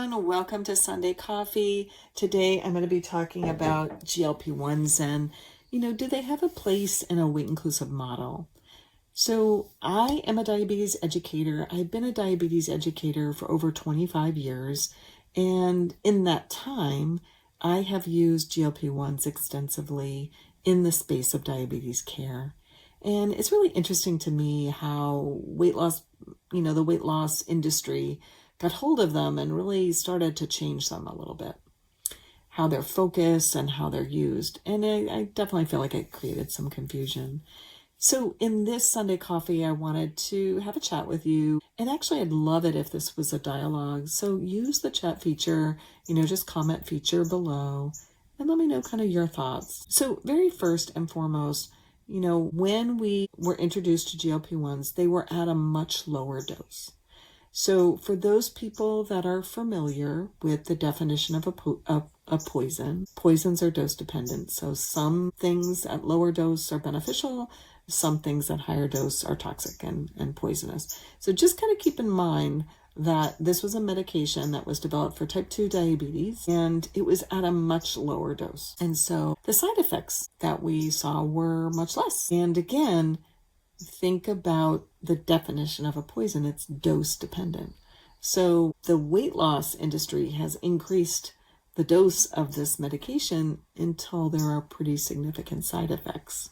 everyone. Welcome to Sunday Coffee. Today I'm going to be talking about GLP-1s and, do they have a place in a weight-inclusive model? So I am a diabetes educator. I've been a diabetes educator for over 25 years. And in that time, I have used GLP-1s extensively in the space of diabetes care. And it's really interesting to me how weight loss, the weight loss industry got hold of them and really started to change them a little bit, how they're focused and how they're used. And I definitely feel like it created some confusion. So in this Sunday Coffee, I wanted to have a chat with you. And actually, I'd love it if this was a dialogue. So use the chat feature, just comment feature below and let me know kind of your thoughts. So very first and foremost, when we were introduced to GLP-1s, they were at a much lower dose. So for those people that are familiar with the definition of a poison, poisons are dose dependent. So some things at lower dose are beneficial, some things at higher dose are toxic and poisonous. So just kind of keep in mind that this was a medication that was developed for type 2 diabetes, and it was at a much lower dose. And so the side effects that we saw were much less. And again, think about the definition of a poison. It's dose dependent. So the weight loss industry has increased the dose of this medication until there are pretty significant side effects.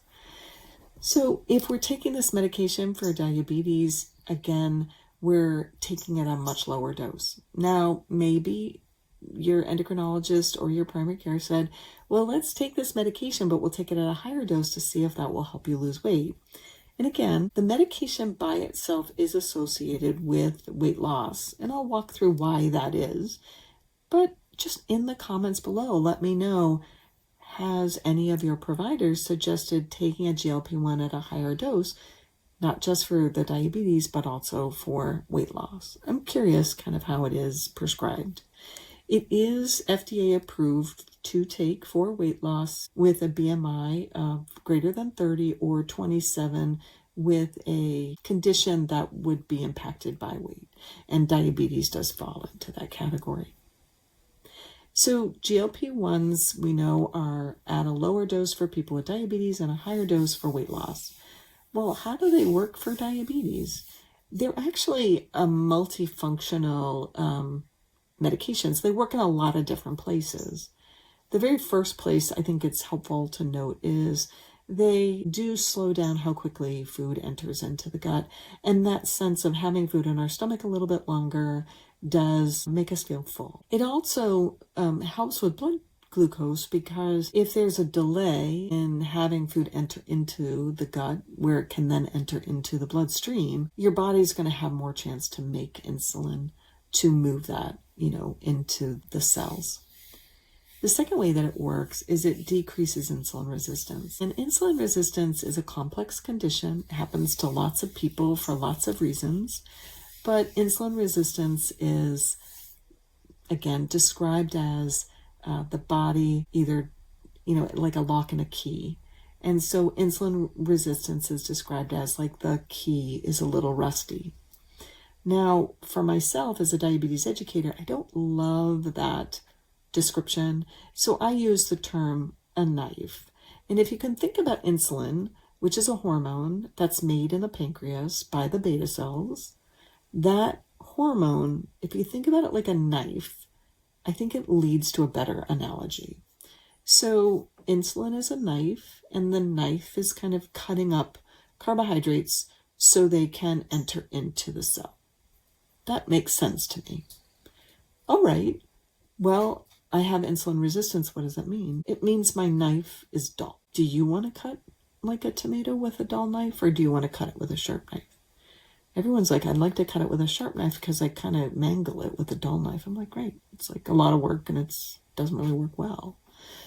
So if we're taking this medication for diabetes, again, we're taking it at a much lower dose. Now, maybe your endocrinologist or your primary care said, well, let's take this medication, but we'll take it at a higher dose to see if that will help you lose weight. And again, the medication by itself is associated with weight loss, and I'll walk through why that is. But just in the comments below, let me know, has any of your providers suggested taking a GLP-1 at a higher dose, not just for the diabetes, but also for weight loss? I'm curious kind of how it is prescribed. It is FDA approved to take for weight loss with a BMI of greater than 30 or 27 with a condition that would be impacted by weight. And diabetes does fall into that category. So GLP-1s, we know, are at a lower dose for people with diabetes and a higher dose for weight loss. Well, how do they work for diabetes? They're actually a multifunctional medications. They work in a lot of different places. The very first place I think it's helpful to note is they do slow down how quickly food enters into the gut. And that sense of having food in our stomach a little bit longer does make us feel full. It also helps with blood glucose, because if there's a delay in having food enter into the gut where it can then enter into the bloodstream, your body's going to have more chance to make insulin to move that, into the cells. The second way that it works is it decreases insulin resistance. And insulin resistance is a complex condition. It happens to lots of people for lots of reasons. But insulin resistance is, again, described as the body either, like a lock and a key. And so insulin resistance is described as like the key is a little rusty. Now, for myself as a diabetes educator, I don't love that description. So I use the term a knife. And if you can think about insulin, which is a hormone that's made in the pancreas by the beta cells, that hormone, if you think about it like a knife, I think it leads to a better analogy. So insulin is a knife, and the knife is kind of cutting up carbohydrates so they can enter into the cell. That makes sense to me. All right, well, I have insulin resistance. What does that mean? It means my knife is dull. Do you want to cut like a tomato with a dull knife, or do you want to cut it with a sharp knife? Everyone's like, I'd like to cut it with a sharp knife because I kind of mangle it with a dull knife. I'm like, great. It's like a lot of work and it doesn't really work well.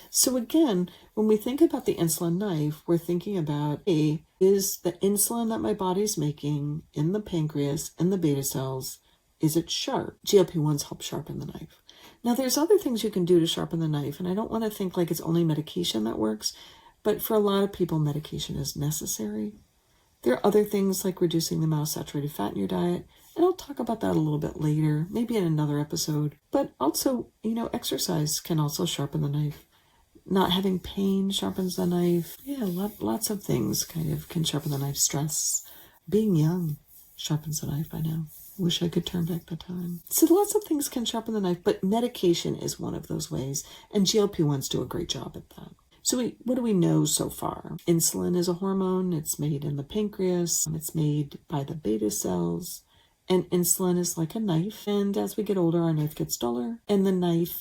So again, when we think about the insulin knife, we're thinking about, is the insulin that my body's making in the pancreas and the beta cells, is it sharp? GLP-1s help sharpen the knife. Now, there's other things you can do to sharpen the knife, and I don't want to think like it's only medication that works, but for a lot of people, medication is necessary. There are other things like reducing the amount of saturated fat in your diet, and I'll talk about that a little bit later, maybe in another episode. But also, exercise can also sharpen the knife. Not having pain sharpens the knife. Yeah, lots of things kind of can sharpen the knife. Stress, being young sharpens the knife, I know. Wish I could turn back the time. So lots of things can sharpen the knife, but medication is one of those ways, and GLP-1s do a great job at that. So what do we know so far? Insulin is a hormone. It's made in the pancreas. It's made by the beta cells. And insulin is like a knife. And as we get older, our knife gets duller. And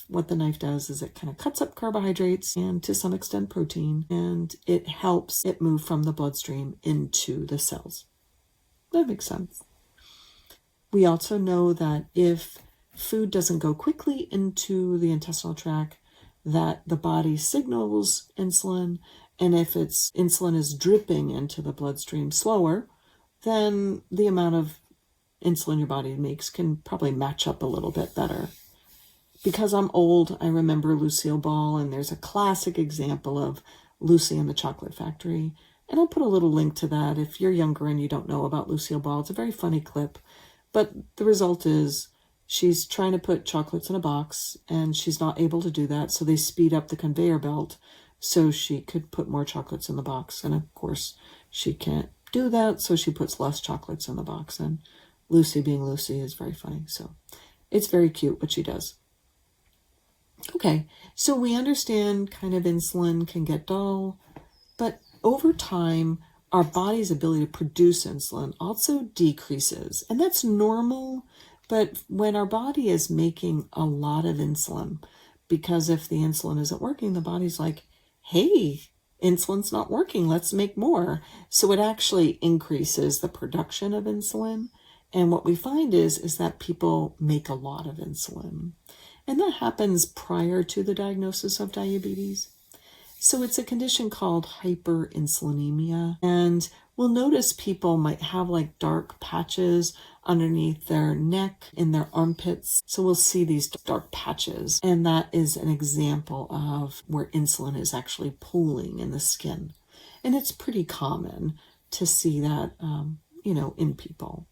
what the knife does is it kind of cuts up carbohydrates and to some extent protein. And it helps it move from the bloodstream into the cells. That makes sense. We also know that if food doesn't go quickly into the intestinal tract, that the body signals insulin, and if insulin is dripping into the bloodstream slower, then the amount of insulin your body makes can probably match up a little bit better. Because I'm old, I remember Lucille Ball, and there's a classic example of Lucy and the Chocolate Factory, and I'll put a little link to that if you're younger and you don't know about Lucille Ball. It's a very funny clip, but the result is she's trying to put chocolates in a box, and she's not able to do that, so they speed up the conveyor belt so she could put more chocolates in the box. And of course, she can't do that, so she puts less chocolates in the box. And Lucy, being Lucy, is very funny. So it's very cute what she does. Okay, so we understand kind of insulin can get dull, but over time, our body's ability to produce insulin also decreases. And that's normal. But when our body is making a lot of insulin, because if the insulin isn't working, the body's like, hey, insulin's not working, let's make more. So it actually increases the production of insulin. And what we find is that people make a lot of insulin. And that happens prior to the diagnosis of diabetes. So it's a condition called hyperinsulinemia. And we'll notice people might have like dark patches underneath their neck, in their armpits. So we'll see these dark patches. And that is an example of where insulin is actually pooling in the skin. And it's pretty common to see that, in people.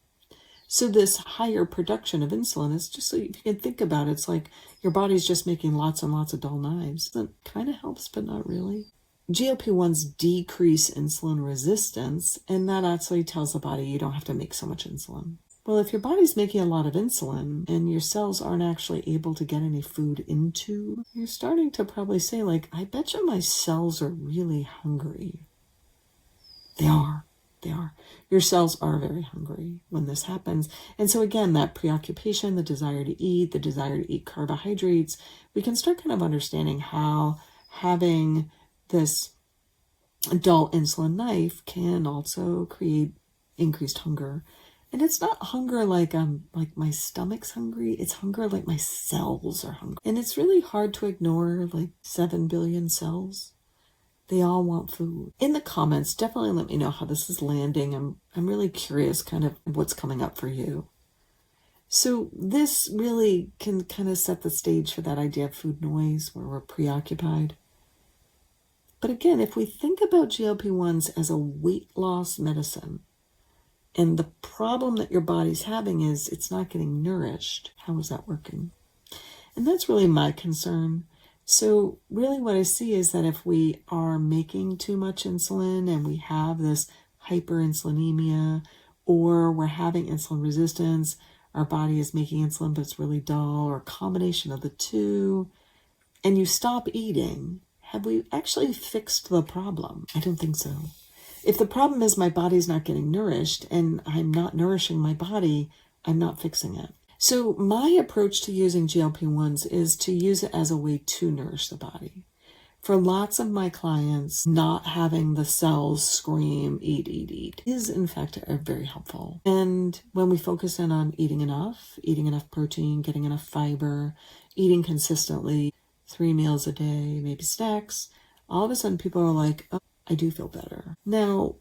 So this higher production of insulin is just, so if you can think about it, it's like your body's just making lots and lots of dull knives. That kind of helps, but not really. GLP-1s decrease insulin resistance, and that actually tells the body you don't have to make so much insulin. Well, if your body's making a lot of insulin and your cells aren't actually able to get any food into, you're starting to probably say, like, I bet you my cells are really hungry. They are. Your cells are very hungry when this happens. And so again, that preoccupation, the desire to eat carbohydrates, we can start kind of understanding how having this dull insulin knife can also create increased hunger. And it's not hunger like my stomach's hungry. It's hunger like my cells are hungry. And it's really hard to ignore like 7 billion cells. They all want food. In the comments, definitely let me know how this is landing. I'm really curious kind of what's coming up for you. So this really can kind of set the stage for that idea of food noise where we're preoccupied. But again, if we think about GLP-1s as a weight loss medicine, and the problem that your body's having is it's not getting nourished, how is that working? And that's really my concern. So really what I see is that if we are making too much insulin and we have this hyperinsulinemia, or we're having insulin resistance, our body is making insulin but it's really dull, or a combination of the two, and you stop eating, have we actually fixed the problem? I don't think so. If the problem is my body's not getting nourished and I'm not nourishing my body, I'm not fixing it. So my approach to using GLP-1s is to use it as a way to nourish the body. For lots of my clients, not having the cells scream, eat, is in fact very helpful. And when we focus in on eating enough protein, getting enough fiber, eating consistently, 3 meals a day, maybe snacks, all of a sudden people are like, oh, I do feel better. Now,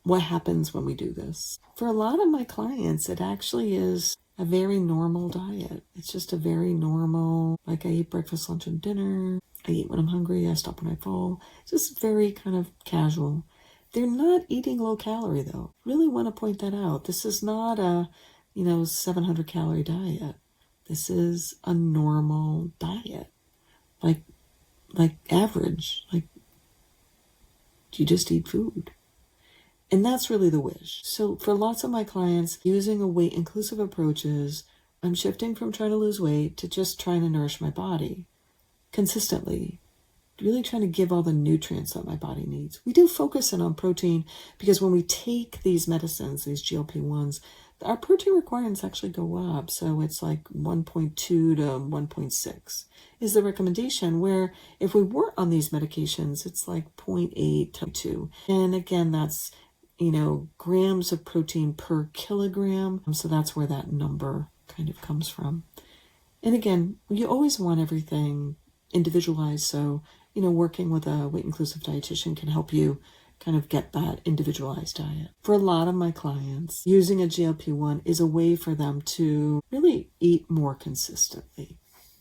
what happens when we do this? For a lot of my clients, it actually is a very normal diet. It's just a very normal, like I eat breakfast, lunch, and dinner. I eat when I'm hungry. I stop when I'm full. Just very kind of casual. They're not eating low calorie though. Really want to point that out. This is not a, 700 calorie diet. This is a normal diet. Like average. Like you just eat food. And that's really the wish. So for lots of my clients, using a weight inclusive approaches, I'm shifting from trying to lose weight to just trying to nourish my body consistently. Really trying to give all the nutrients that my body needs. We do focus in on protein because when we take these medicines, these GLP-1s, our protein requirements actually go up. So it's like 1.2 to 1.6 is the recommendation, where if we weren't on these medications, it's like 0.8 to 2. And again, that's, grams of protein per kilogram. So that's where that number kind of comes from. And again, you always want everything individualized. So, working with a weight inclusive dietitian can help you kind of get that individualized diet. For a lot of my clients, using a GLP-1 is a way for them to really eat more consistently.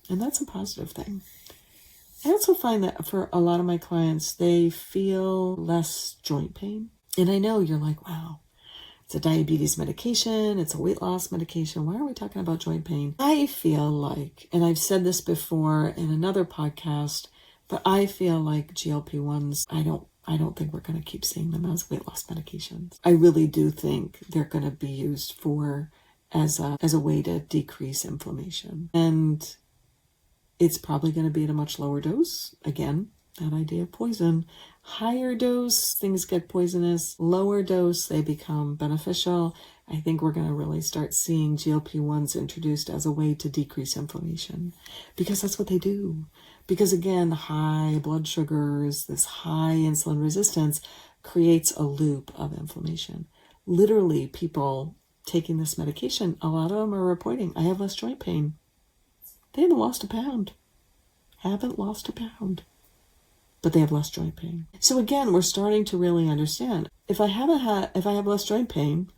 And that's a positive thing. I also find that for a lot of my clients, they feel less joint pain. And I know you're like, wow, it's a diabetes medication, it's a weight loss medication. Why are we talking about joint pain? I feel like, and I've said this before in another podcast, but I feel like GLP-1s, I don't think we're going to keep seeing them as weight loss medications. I really do think they're going to be used as a way to decrease inflammation. And it's probably going to be at a much lower dose. Again, that idea of poison. Higher dose, things get poisonous. Lower dose, they become beneficial. I think we're going to really start seeing GLP-1s introduced as a way to decrease inflammation, because that's what they do. Because again, high blood sugars, this high insulin resistance creates a loop of inflammation. Literally, people taking this medication, a lot of them are reporting, I have less joint pain. They haven't lost a pound. But they have less joint pain. So again, we're starting to really understand. If I have less joint pain,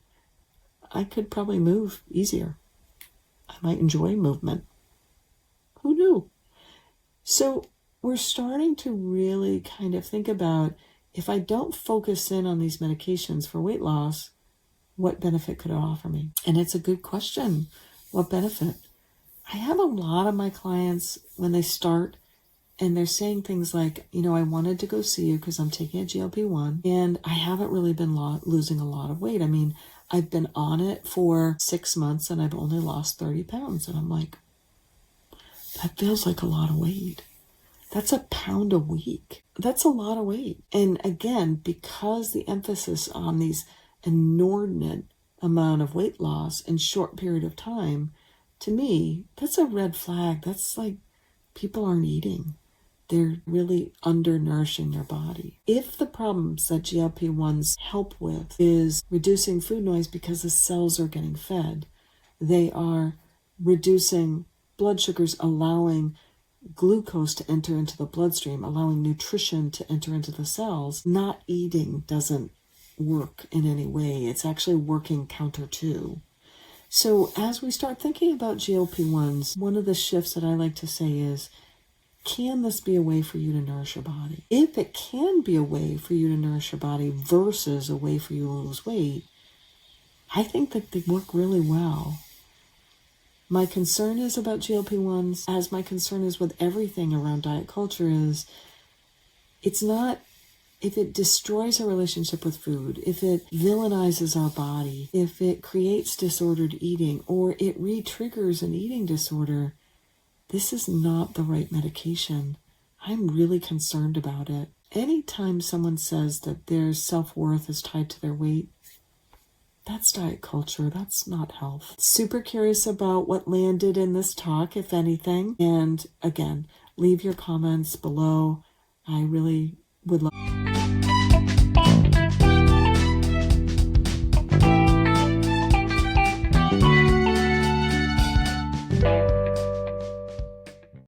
I could probably move easier. I might enjoy movement. Who knew? So we're starting to really kind of think about, if I don't focus in on these medications for weight loss, what benefit could it offer me? And it's a good question. What benefit? I have a lot of my clients, when they start, and they're saying things like, I wanted to go see you because I'm taking a GLP-1 and I haven't really been losing a lot of weight. I mean, I've been on it for 6 months and I've only lost 30 pounds. And I'm like, that feels like a lot of weight. That's a pound a week. That's a lot of weight. And again, because the emphasis on these inordinate amount of weight loss in short period of time, to me, that's a red flag. That's like people aren't eating. They're really undernourishing their body. If the problems that GLP-1s help with is reducing food noise because the cells are getting fed, they are reducing blood sugars, allowing glucose to enter into the bloodstream, allowing nutrition to enter into the cells. Not eating doesn't work in any way. It's actually working counter to. So as we start thinking about GLP-1s, one of the shifts that I like to say is, can this be a way for you to nourish your body? If it can be a way for you to nourish your body versus a way for you to lose weight, I think that they work really well. My concern is about GLP-1s, as my concern is with everything around diet culture, is it's not, if it destroys our relationship with food, if it villainizes our body, if it creates disordered eating, or it re-triggers an eating disorder, this is not the right medication. I'm really concerned about it. Anytime someone says that their self-worth is tied to their weight, that's diet culture. That's not health. Super curious about what landed in this talk, if anything. And again, leave your comments below. I really would love